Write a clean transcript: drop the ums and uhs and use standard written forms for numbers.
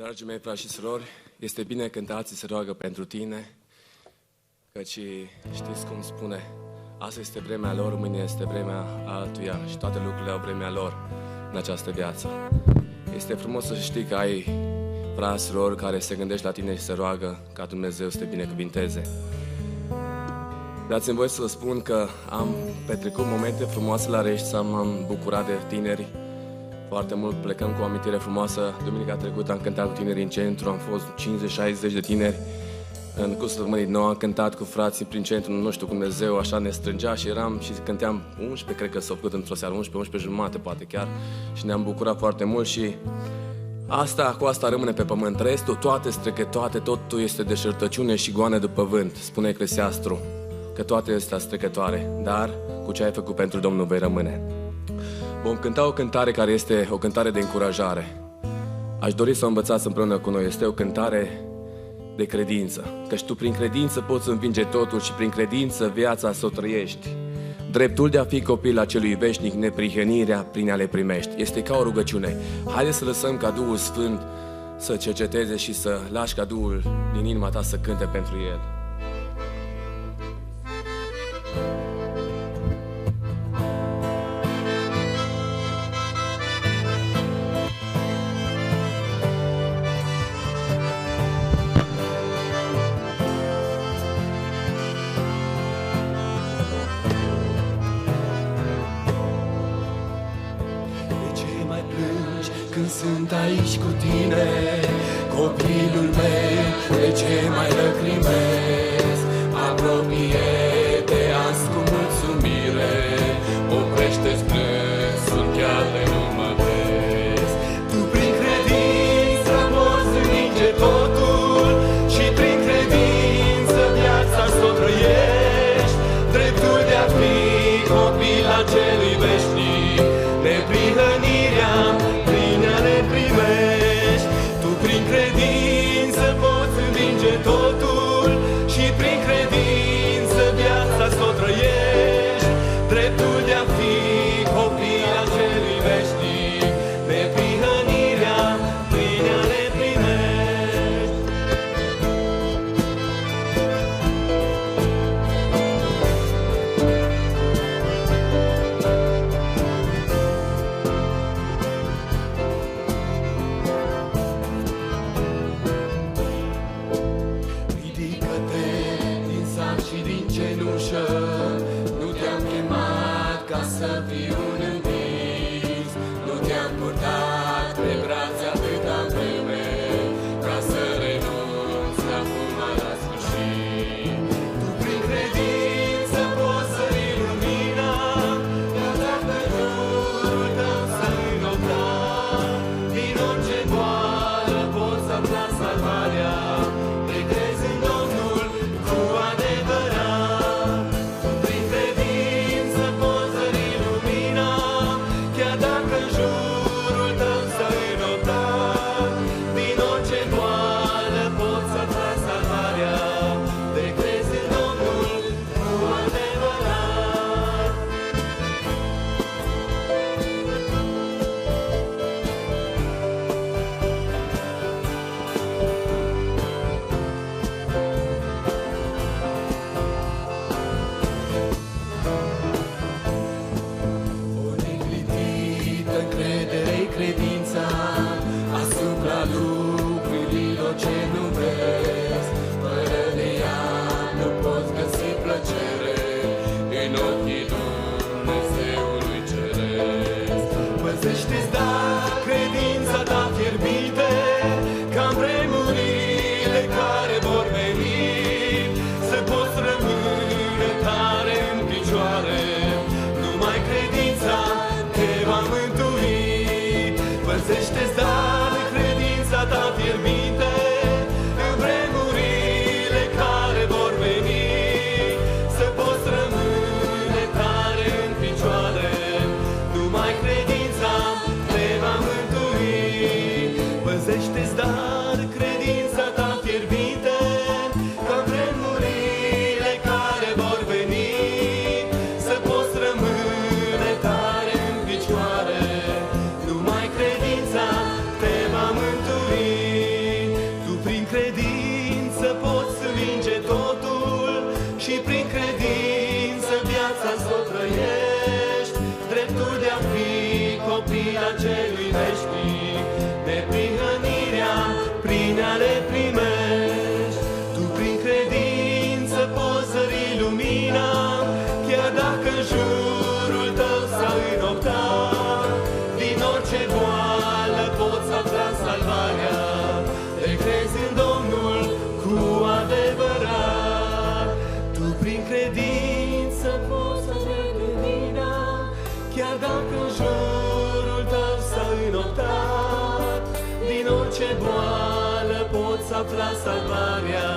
Dragii mei frați și surori, este bine când alții se roagă pentru tine, căci știți cum spune, asta este vremea lor, mâine este vremea altuia și toate lucrurile au vremea lor în această viață. Este frumos să știi că ai frați și surori care se gândești la tine și se roagă ca Dumnezeu să te binecuvinteze. Dați-mi voi să vă spun că am petrecut momente frumoase la Rești, m-am bucurat de tineri foarte mult, plecăm cu o amintire frumoasă. Duminica trecută am cântat cu tinerii în centru, am fost 50-60 de tineri. În cursul săptămânii nouă am cântat cu frații prin centru, nu știu cum Dumnezeu așa ne strângea și eram și cânteam 11, cred că s-a făcut într-o seară, 11 jumate poate chiar, și ne-am bucurat foarte mult și cu asta rămâne pe pământ. Restul, toate strecătoare, totul este deșertăciune și goană după vânt, spune Eclesiastru, că toate astea strecătoare, dar cu ce ai făcut pentru Domnul vei rămâne. Vom cânta o cântare care este o cântare de încurajare. Aș dori să o învățați împreună cu noi. Este o cântare de credință. Căci tu prin credință poți învinge totul și prin credință viața să o trăiești. Dreptul de a fi copil acelui veșnic, neprihănirea prin a le primești. Este ca o rugăciune. Haideți să lăsăm ca Duhul Sfânt să cerceteze și să lași ca Duhul din inima ta să cânte pentru El. Când sunt aici cu tine, copilul meu, de ce mai lăcrimezi? Apropie-te azi cu mulțumire, oprește-ți plânsul chiar de nu mă vezi. Tu prin credință poți învinge totul și prin credință viața s-o trăiești. Dreptul de a fi copil al celui veșnic, neprihănirea tu prin credință poți învinge totul și prin credință viața s-o trăiești. Dreptul de a fi copil al celui veșnic, neprihănirea prin ea le primești. Și din cenușă nu te-am chemat ca să fii un învins, nu te-am purtat pe brațe atâta vreme ca să renunți acum la sfârșit. Tu prin credință poți sări lumina, iar dacă jurul tău s-a înoptat, din orice boală poți afla salvarea. Te crezi în Domnul cu adevărat. Prin credință poți sări lumina, chiar dacă în jurul tău s-a înoptat. Din orice boală poți afla salvarea. Te crezi în Domnul cu adevărat. celui veșnic, neprihănirea prin a le primești. Tu prin credință poți zări lumina, chiar dacă în jurul tău s-a înoptat. Din orice boală poți afla salvarea, te crezi în Domnul cu adevărat. Tu prin credință poți zări lumina, chiar dacă în jurul tău s-a înoptat. Din orice boală poți afla salvarea,